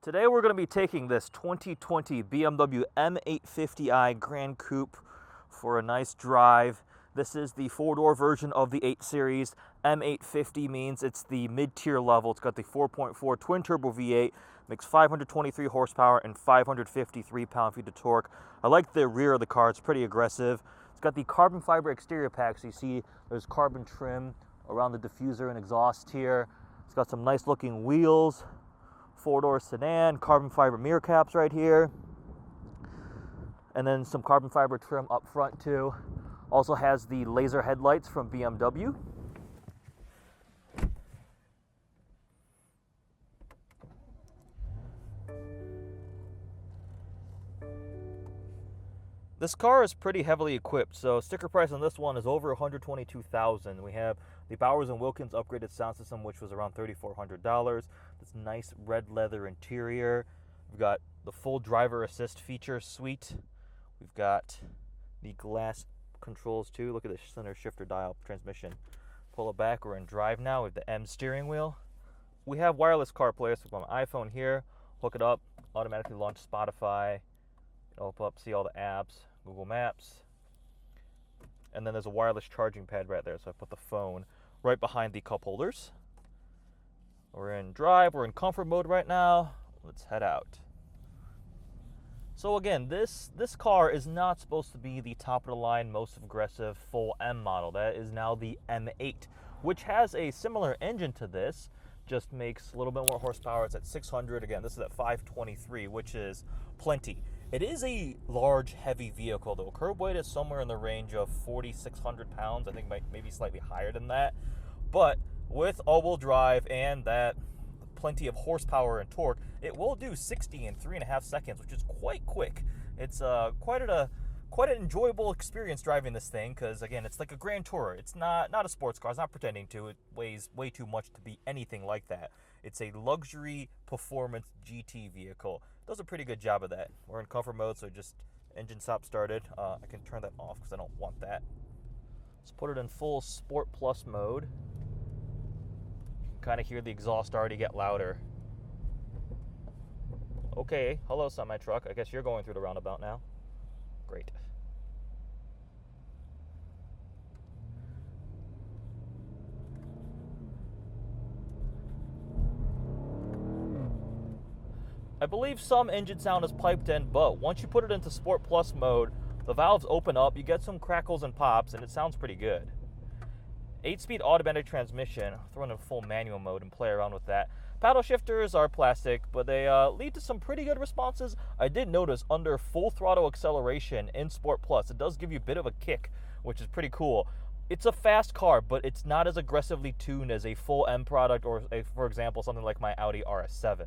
Today we're going to be taking this 2020 BMW M850i Gran Coupe for a nice drive. This is the four-door version of the 8 Series. M850 means it's the mid-tier level. It's got the 4.4 twin-turbo V8, makes 523 horsepower and 553 pound-feet of torque. I like the rear of the car. It's pretty aggressive. It's got the carbon fiber exterior pack, so you see there's carbon trim around the diffuser and exhaust here. It's got some nice-looking wheels. Four-door sedan, carbon fiber mirror caps right here, and then some carbon fiber trim up front too. Also has the laser headlights from BMW. This car is pretty heavily equipped, so sticker price on this one is over $122,000. We have the Bowers & Wilkins upgraded sound system, which was around $3,400. This nice red leather interior. We've got the full driver assist feature suite. We've got the glass controls too. Look at the center shifter dial transmission. Pull it back, we're in drive now with the M steering wheel. We have wireless CarPlay, so with my iPhone here, hook it up, automatically launch Spotify. Open up, see all the apps, Google Maps, and then there's a wireless charging pad right there, so I put the phone right behind the cup holders. We're in drive, we're in comfort mode right now. Let's head out. So again, this car is not supposed to be the top of the line, most aggressive full M model. That is now the M8, which has a similar engine to this, just makes a little bit more horsepower. It's at 600. Again, this is at 523, which is plenty. It is a large, heavy vehicle, though. Curb weight is somewhere in the range of 4,600 pounds. I think maybe slightly higher than that. But with all-wheel drive and that plenty of horsepower and torque, it will do 60 in 3.5 seconds, which is quite quick. It's quite an enjoyable experience driving this thing, because again, it's like a Grand Tourer. It's not a sports car. It's not pretending to. It weighs way too much to be anything like that. It's a luxury performance GT vehicle. Does a pretty good job of that. We're in comfort mode, so just engine stop started. I can turn that off because I don't want that. Let's put it in full Sport Plus mode. You can kind of hear the exhaust already get louder. Okay, hello semi-truck. I guess you're going through the roundabout now. Great. I believe some engine sound is piped in, but once you put it into Sport Plus mode, the valves open up, you get some crackles and pops, and it sounds pretty good. 8-speed automatic transmission. I'll throw it in full manual mode and play around with that. Paddle shifters are plastic, but they lead to some pretty good responses. I did notice under full throttle acceleration in Sport Plus, it does give you a bit of a kick, which is pretty cool. It's a fast car, but it's not as aggressively tuned as a full M product or, for example, something like my Audi RS7.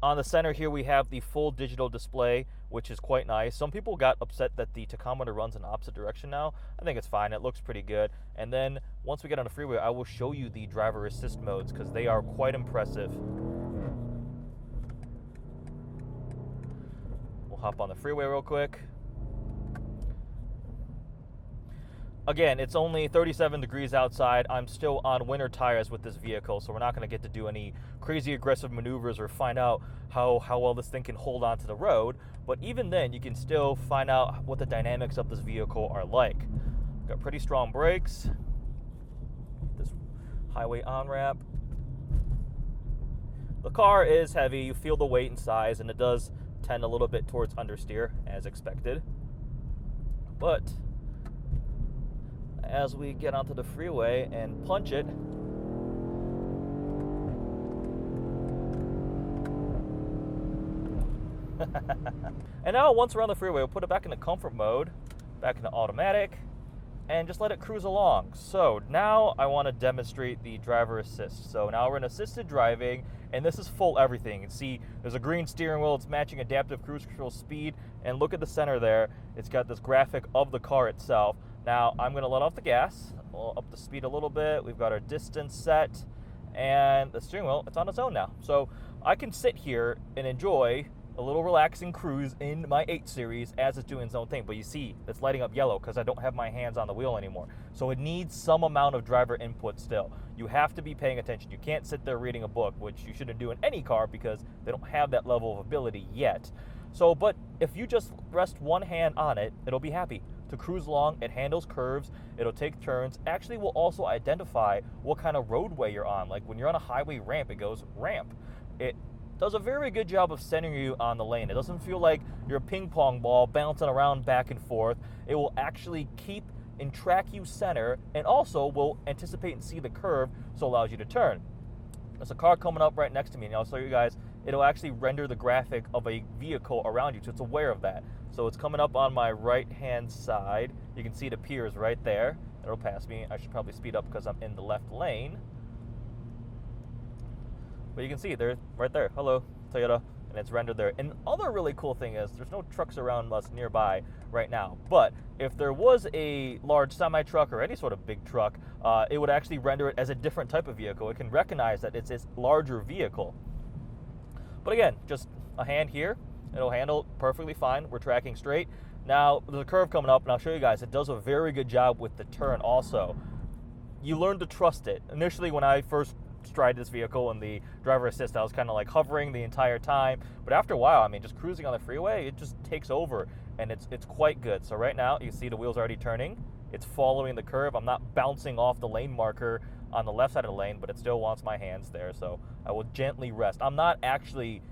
On the center here, we have the full digital display, which is quite nice. Some people got upset that the tachometer runs in opposite direction now. I think it's fine. It looks pretty good. And then once we get on the freeway, I will show you the driver assist modes because they are quite impressive. We'll hop on the freeway real quick. Again, it's only 37 degrees outside. I'm still on winter tires with this vehicle, so we're not going to get to do any crazy aggressive maneuvers or find out how well this thing can hold onto the road. But even then, you can still find out what the dynamics of this vehicle are like. Got pretty strong brakes. This highway on-ramp. The car is heavy. You feel the weight and size, and it does tend a little bit towards understeer, as expected. But as we get onto the freeway and punch it, and now once we're on the freeway, we'll put it back into comfort mode, back into automatic, and just let it cruise along. So now I want to demonstrate the driver assist. So now we're in assisted driving, and this is full everything. You can see there's a green steering wheel. It's matching adaptive cruise control speed, and look at the center there. It's got this graphic of the car itself. Now I'm going to let off the gas. We'll up the speed a little bit. We've got our distance set, and the steering wheel, it's on its own now. So I can sit here and enjoy a little relaxing cruise in my 8 Series as it's doing its own thing. But you see, it's lighting up yellow because I don't have my hands on the wheel anymore. So it needs some amount of driver input still. You have to be paying attention. You can't sit there reading a book, which you shouldn't do in any car because they don't have that level of ability yet. So, but if you just rest one hand on it, it'll be happy to cruise along. It handles curves, it'll take turns, actually will also identify what kind of roadway you're on. Like when you're on a highway ramp, it goes ramp. It does a very good job of centering you on the lane. It doesn't feel like you're a ping pong ball bouncing around back and forth. It will actually keep and track you center, and also will anticipate and see the curve, so it allows you to turn. There's a car coming up right next to me, and I'll show you guys. It'll actually render the graphic of a vehicle around you, so it's aware of that. So it's coming up on my right-hand side. You can see it appears right there. It'll pass me. I should probably speed up because I'm in the left lane. But you can see they're right there. Hello, Toyota. And it's rendered there. And the other really cool thing is there's no trucks around us nearby right now. But if there was a large semi-truck or any sort of big truck, it would actually render it as a different type of vehicle. It can recognize that it's this larger vehicle. But again, just a hand here. It'll handle perfectly fine. We're tracking straight. Now, there's a curve coming up, and I'll show you guys. It does a very good job with the turn also. You learn to trust it. Initially, when I first tried this vehicle and the driver assist, I was kind of like hovering the entire time. But after a while, I mean, just cruising on the freeway, it just takes over, and it's quite good. So right now, you see the wheels already turning. It's following the curve. I'm not bouncing off the lane marker on the left side of the lane, but it still wants my hands there. So I will gently rest. I'm not actually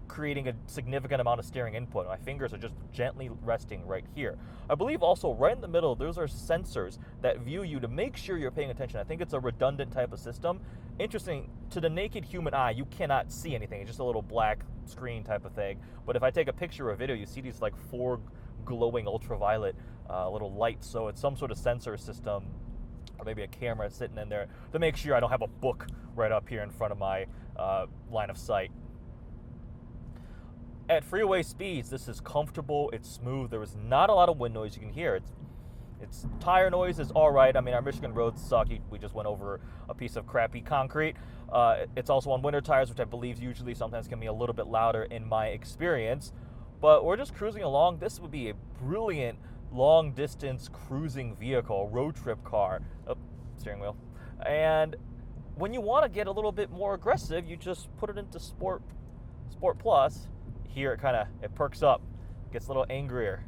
creating a significant amount of steering input. My fingers are just gently resting right here. I believe also right in the middle, those are sensors that view you to make sure you're paying attention. I think it's a redundant type of system. Interesting, to the naked human eye, you cannot see anything. It's just a little black screen type of thing. But if I take a picture or a video, you see these like 4 glowing ultraviolet little lights. So it's some sort of sensor system, or maybe a camera sitting in there to make sure I don't have a book right up here in front of my line of sight. At freeway speeds, this is comfortable, it's smooth, there is not a lot of wind noise you can hear. It's tire noise is all right. I mean, our Michigan roads suck. We just went over a piece of crappy concrete. It's also on winter tires, which I believe usually sometimes can be a little bit louder in my experience. But we're just cruising along. This would be a brilliant long-distance cruising vehicle, road trip car. Oh, steering wheel. And when you want to get a little bit more aggressive, you just put it into Sport Plus. Here it perks up, gets a little angrier.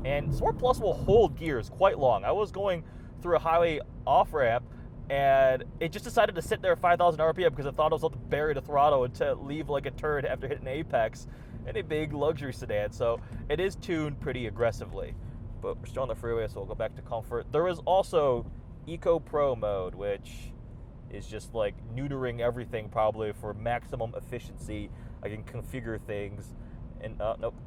And Sport Plus will hold gears quite long. I was going through a highway off-ramp, and it just decided to sit there at 5,000 RPM because it thought it was about to bury the throttle and to leave like a turd after hitting apex in a big luxury sedan. So it is tuned pretty aggressively. But we're still on the freeway, so we'll go back to comfort. There is also Eco Pro mode, which is just like neutering everything probably for maximum efficiency. I can configure things, and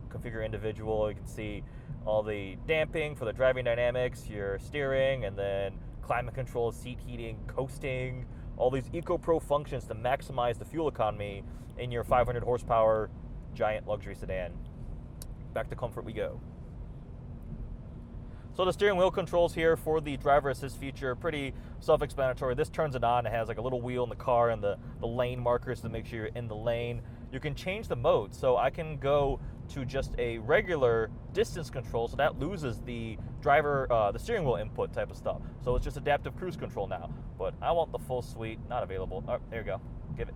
configure individual. You can see all the damping for the driving dynamics, your steering, and then climate control, seat heating, coasting, all these Eco Pro functions to maximize the fuel economy in your 500 horsepower giant luxury sedan. Back to comfort we go. So the steering wheel controls here for the driver assist feature, pretty self-explanatory. This turns it on. It has like a little wheel in the car and the lane markers to make sure you're in the lane. You can change the mode, so I can go to just a regular distance control, so that loses the the steering wheel input type of stuff. So it's just adaptive cruise control now. But I want the full suite, not available. Oh, there you go. Give it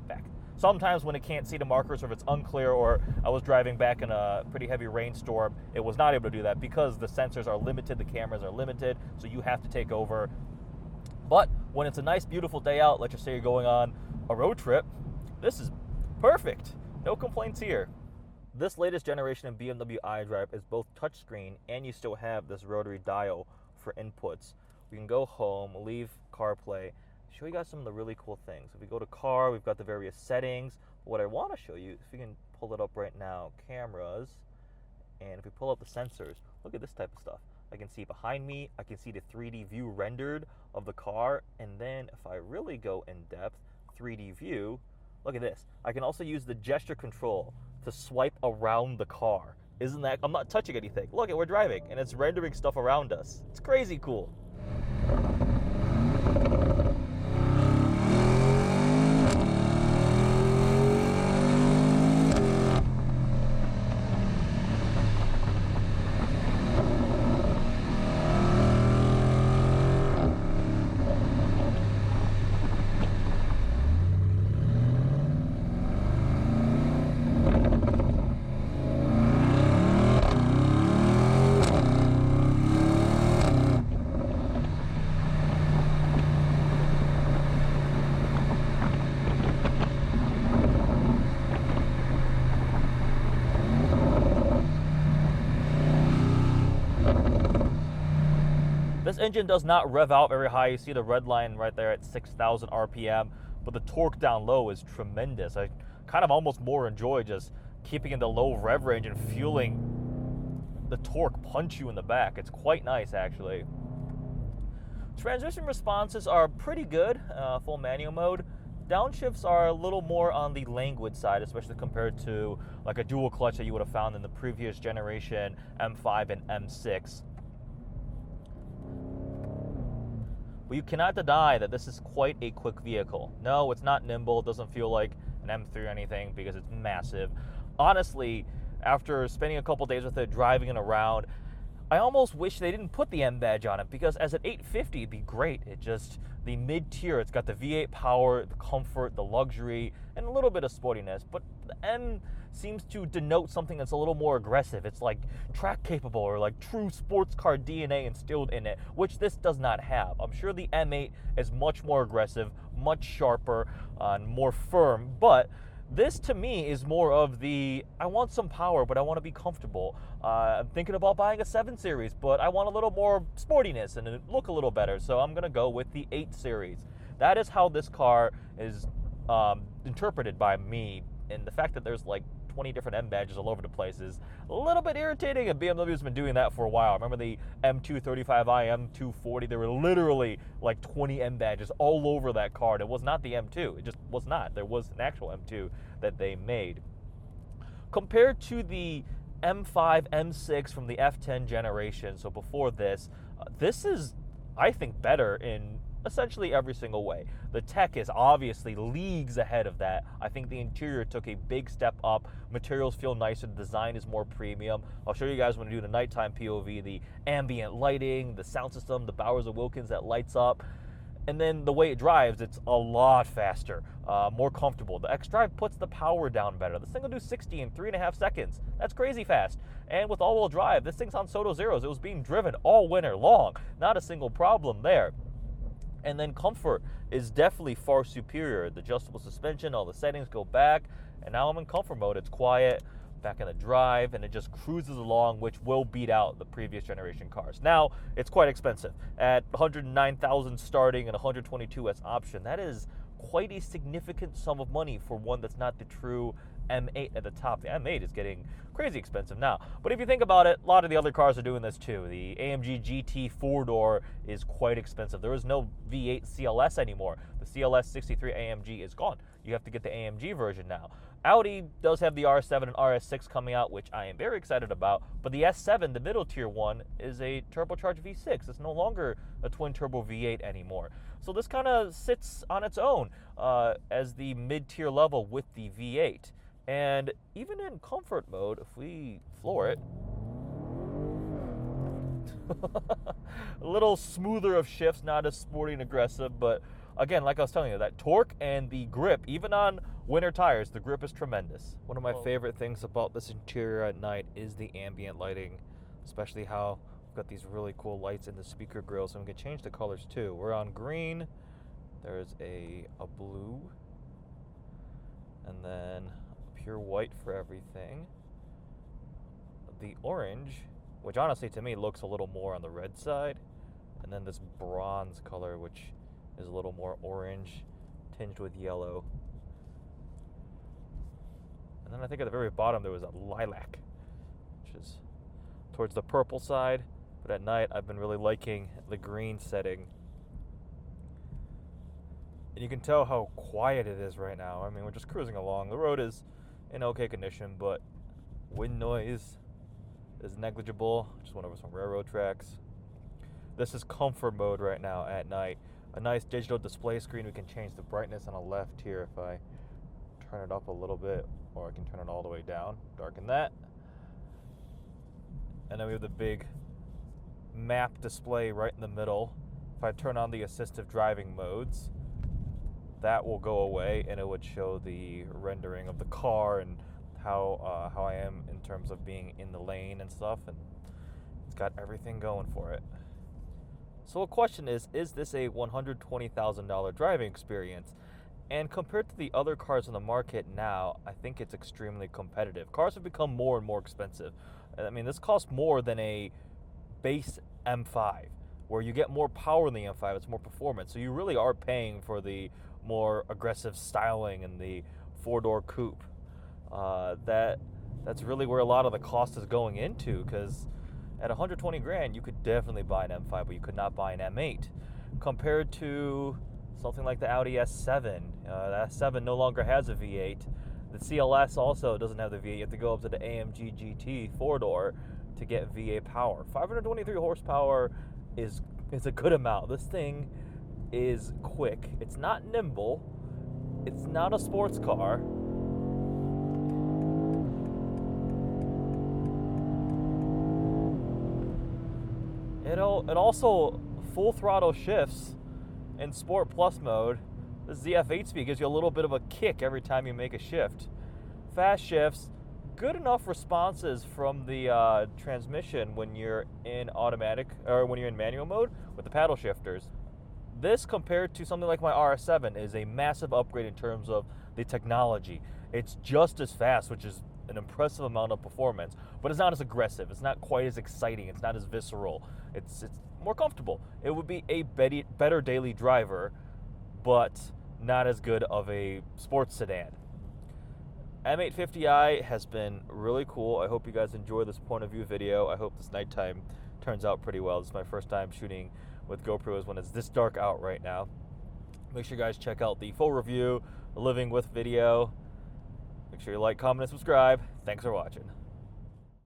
back. Sometimes when it can't see the markers, or if it's unclear, or I was driving back in a pretty heavy rainstorm, it was not able to do that because the sensors are limited, the cameras are limited, so you have to take over. But when it's a nice, beautiful day out, let's just say you're going on a road trip, this is perfect. No complaints here. This latest generation of BMW iDrive is both touchscreen, and you still have this rotary dial for inputs. We can go home, leave CarPlay, show you guys some of the really cool things. If we go to car, we've got the various settings. But what I want to show you, if we can pull it up right now, cameras, and if we pull up the sensors, look at this type of stuff. I can see behind me, I can see the 3D view rendered of the car, and then if I really go in depth, 3D view, look at this. I can also use the gesture control to swipe around the car. Isn't that, I'm not touching anything. Look, we're driving, and it's rendering stuff around us. It's crazy cool. This engine does not rev out very high. You see the red line right there at 6,000 RPM, but the torque down low is tremendous. I kind of almost more enjoy just keeping in the low rev range and feeling the torque punch you in the back. It's quite nice, actually. Transmission responses are pretty good, full manual mode. Downshifts are a little more on the languid side, especially compared to like a dual clutch that you would have found in the previous generation M5 and M6. But you cannot deny that this is quite a quick vehicle. No, it's not nimble. It doesn't feel like an M3 or anything because it's massive. Honestly, after spending a couple days with it, driving it around, I almost wish they didn't put the M badge on it, because as an 850, it'd be great. It just, the mid-tier, it's got the V8 power, the comfort, the luxury, and a little bit of sportiness. But the M seems to denote something that's a little more aggressive. It's like track capable, or like true sports car DNA instilled in it, which this does not have. I'm sure the M8 is much more aggressive, much sharper, and more firm, but this, to me, is more of the, I want some power, but I want to be comfortable. I'm thinking about buying a 7 Series, but I want a little more sportiness and look a little better, so I'm going to go with the 8 Series. That is how this car is interpreted by me, and the fact that there's like 20 different M badges all over the place is a little bit irritating, and BMW's been doing that for a while. Remember the M235i, M240? There were literally like 20 M badges all over that car, and it was not the M2. It just was not. There was an actual M2 that they made. Compared to the M5, M6 from the F10 generation, so before this, this is, I think, better in essentially every single way. The tech is obviously leagues ahead of that. I think the interior took a big step up. Materials feel nicer. The design is more premium. I'll show you guys when I do the nighttime POV, the ambient lighting, the sound system, the Bowers & Wilkins that lights up. And then the way it drives, it's a lot faster, more comfortable. The xDrive puts the power down better. This thing will do 60 in 3.5 seconds. That's crazy fast. And with all-wheel drive, this thing's on Soto Zeros. It was being driven all winter long. Not a single problem there. And then comfort is definitely far superior. The adjustable suspension, all the settings go back, and now I'm in comfort mode. It's quiet, back in the drive, and it just cruises along, which will beat out the previous generation cars. Now, it's quite expensive. At $109,000 starting and $122,000 as option, that is quite a significant sum of money for one that's not the true M8 at the top. The M8 is getting crazy expensive now. But if you think about it, a lot of the other cars are doing this too. The AMG GT 4-door is quite expensive. There is no V8 CLS anymore. The CLS 63 AMG is gone. You have to get the AMG version now. Audi does have the R7 and RS6 coming out, which I am very excited about, but the S7, the middle tier one, is a turbocharged V6. It's no longer a twin turbo V8 anymore. So this kind of sits on its own as the mid-tier level with the V8. And even in comfort mode, if we floor it, a little smoother of shifts, not as sporty and aggressive, but again, like I was telling you, that torque and the grip, even on winter tires, the grip is tremendous. One of my favorite things about this interior at night is the ambient lighting, especially how we've got these really cool lights in the speaker grill, so we can change the colors too. We're on green, there's a blue, and then pure white for everything. The orange, which honestly to me looks a little more on the red side, and then this bronze color, which is a little more orange tinged with yellow. And then I think at the very bottom there was a lilac, which is towards the purple side, but at night I've been really liking the green setting. And you can tell how quiet it is right now. I mean, we're just cruising along. The road is in okay condition, but wind noise is negligible. Just went over some railroad tracks. This is comfort mode right now at night. A nice digital display screen. We can change the brightness on the left here if I turn it up a little bit, or I can turn it all the way down, darken that. And then we have the big map display right in the middle. If I turn on the assistive driving modes, that will go away, and it would show the rendering of the car and how I am in terms of being in the lane and stuff, and it's got everything going for it. So the question is this a $120,000 driving experience? And compared to the other cars on the market now, I think it's extremely competitive. Cars have become more and more expensive. I mean, this costs more than a base M5. where you get more power in the M5, it's more performance. So you really are paying for the more aggressive styling in the four-door coupe. That's really where a lot of the cost is going into, because at 120 grand, you could definitely buy an M5, but you could not buy an M8. Compared to something like the Audi S7. The S7 no longer has a V8. The CLS also doesn't have the V8. You have to go up to the AMG GT four-door to get V8 power. 523 horsepower is a good amount. This thing is quick. It's not nimble. It's not a sports car. It also full throttle shifts in Sport Plus mode. The ZF8 speed gives you a little bit of a kick every time you make a shift. Fast shifts, good enough responses from the transmission when you're in automatic, or when you're in manual mode with the paddle shifters. This, compared to something like my RS7, is a massive upgrade in terms of the technology. It's just as fast, which is an impressive amount of performance, but it's not as aggressive. It's not quite as exciting. It's not as visceral. It's more comfortable. It would be a better daily driver, but not as good of a sports sedan. M850i has been really cool. I hope you guys enjoy this point of view video. I hope this nighttime turns out pretty well. This is my first time shooting with GoPros when it's this dark out right now. Make sure you guys check out the full review, the living with video. Make sure you like, comment, and subscribe. Thanks for watching.